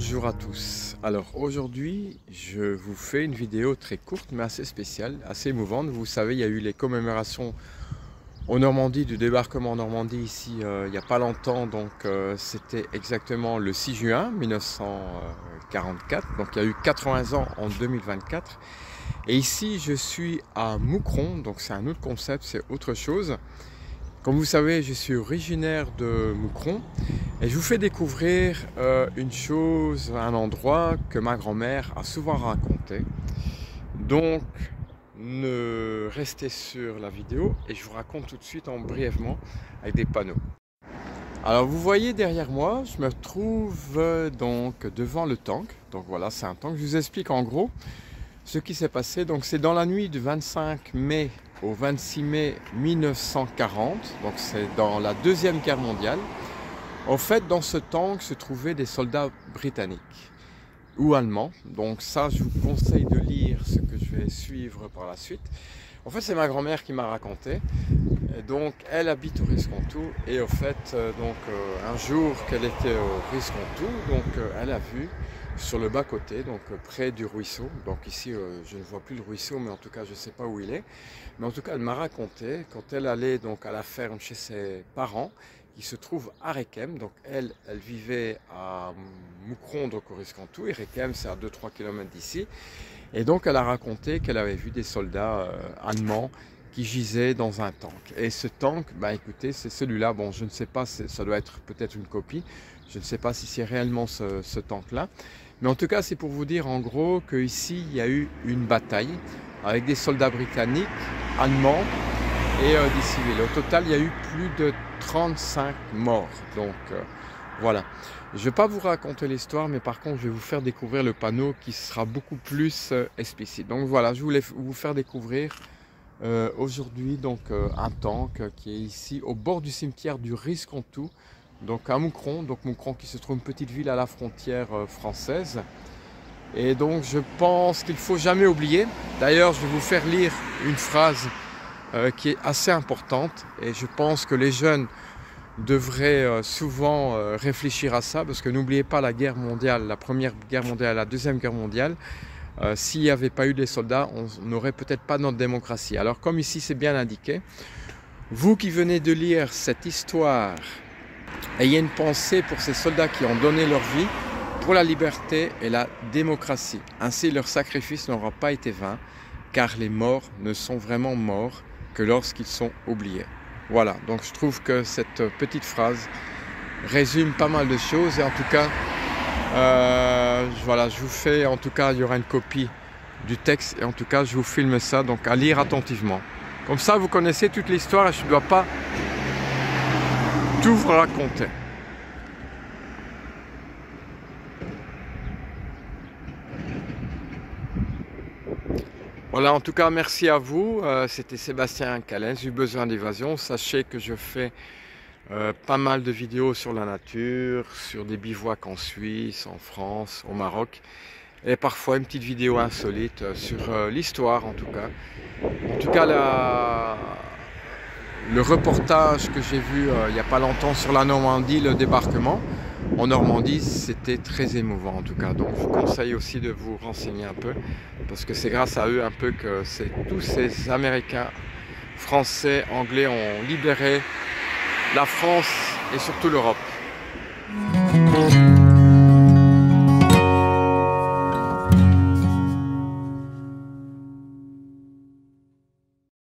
Bonjour à tous. Alors aujourd'hui, je vous fais une vidéo très courte mais assez spéciale, assez émouvante. Vous savez, il y a eu les commémorations en Normandie, du débarquement en Normandie ici il n'y a pas longtemps. Donc c'était exactement le 6 juin 1944. Donc il y a eu 80 ans en 2024. Et ici, je suis à Moucron. Donc c'est un autre concept, c'est autre chose. Comme vous savez, je suis originaire de Moucron et je vous fais découvrir une chose, un endroit que ma grand-mère a souvent raconté. Donc, restez sur la vidéo et je vous raconte tout de suite brièvement avec des panneaux. Alors, vous voyez derrière moi, je me trouve donc devant le tank. Donc voilà, c'est un tank. Je vous explique en gros ce qui s'est passé. Donc c'est dans la nuit du 25 mai au 26 mai 1940, donc c'est dans la Deuxième Guerre mondiale. En fait, dans ce tank se trouvaient des soldats britanniques ou allemands. Donc ça, je vous conseille de lire ce que je vais suivre par la suite. En fait, c'est ma grand-mère qui m'a raconté. Et donc, elle habite au Risquons-Tout et au fait, un jour qu'elle était au Risquons-Tout, donc elle a vu sur le bas-côté, donc près du ruisseau. Donc ici, je ne vois plus le ruisseau, mais en tout cas, je ne sais pas où il est. Mais en tout cas, elle m'a raconté quand elle allait donc à la ferme chez ses parents, qui se trouvent à Requem. Donc elle vivait à Moucron, donc au Risquons-Tout, et Requem, c'est à 2-3 km d'ici. Et donc, elle a raconté qu'elle avait vu des soldats allemands qui gisaient dans un tank. Et ce tank, bah écoutez, c'est celui-là. Bon, je ne sais pas, ça doit être peut-être une copie. Je ne sais pas si c'est réellement ce tank-là. Mais en tout cas, c'est pour vous dire en gros qu'ici, il y a eu une bataille avec des soldats britanniques, allemands et des civils. Au total, il y a eu plus de 35 morts. Donc, voilà. Je ne vais pas vous raconter l'histoire, mais par contre, je vais vous faire découvrir le panneau qui sera beaucoup plus explicite. Donc voilà, je voulais vous faire découvrir aujourd'hui un tank qui est ici au bord du cimetière du Risquons-Tout, donc à Moucron. Donc Moucron qui se trouve une petite ville à la frontière française. Et donc je pense qu'il ne faut jamais oublier. D'ailleurs, je vais vous faire lire une phrase qui est assez importante et je pense que les jeunes devraient souvent réfléchir à ça, parce que n'oubliez pas la guerre mondiale, la première guerre mondiale, la deuxième guerre mondiale. S'il n'y avait pas eu des soldats, on n'aurait peut-être pas notre démocratie. Alors comme ici c'est bien indiqué, vous qui venez de lire cette histoire, ayez une pensée pour ces soldats qui ont donné leur vie pour la liberté et la démocratie. Ainsi leur sacrifice n'aura pas été vain, car les morts ne sont vraiment morts que lorsqu'ils sont oubliés. Voilà, donc je trouve que cette petite phrase résume pas mal de choses et en tout cas, voilà, je vous fais, en tout cas, il y aura une copie du texte et en tout cas, je vous filme ça, donc à lire attentivement. Comme ça, vous connaissez toute l'histoire et je ne dois pas tout vous raconter. Voilà, en tout cas, merci à vous. C'était Sébastien Calens, j'ai eu besoin d'évasion. Sachez que je fais pas mal de vidéos sur la nature, sur des bivouacs en Suisse, en France, au Maroc. Et parfois une petite vidéo insolite sur l'histoire en tout cas. En tout cas, le reportage que j'ai vu il n'y a pas longtemps sur la Normandie, le débarquement en Normandie, c'était très émouvant en tout cas. Donc je vous conseille aussi de vous renseigner un peu, parce que c'est grâce à eux un peu que tous ces Américains, Français, Anglais ont libéré la France et surtout l'Europe.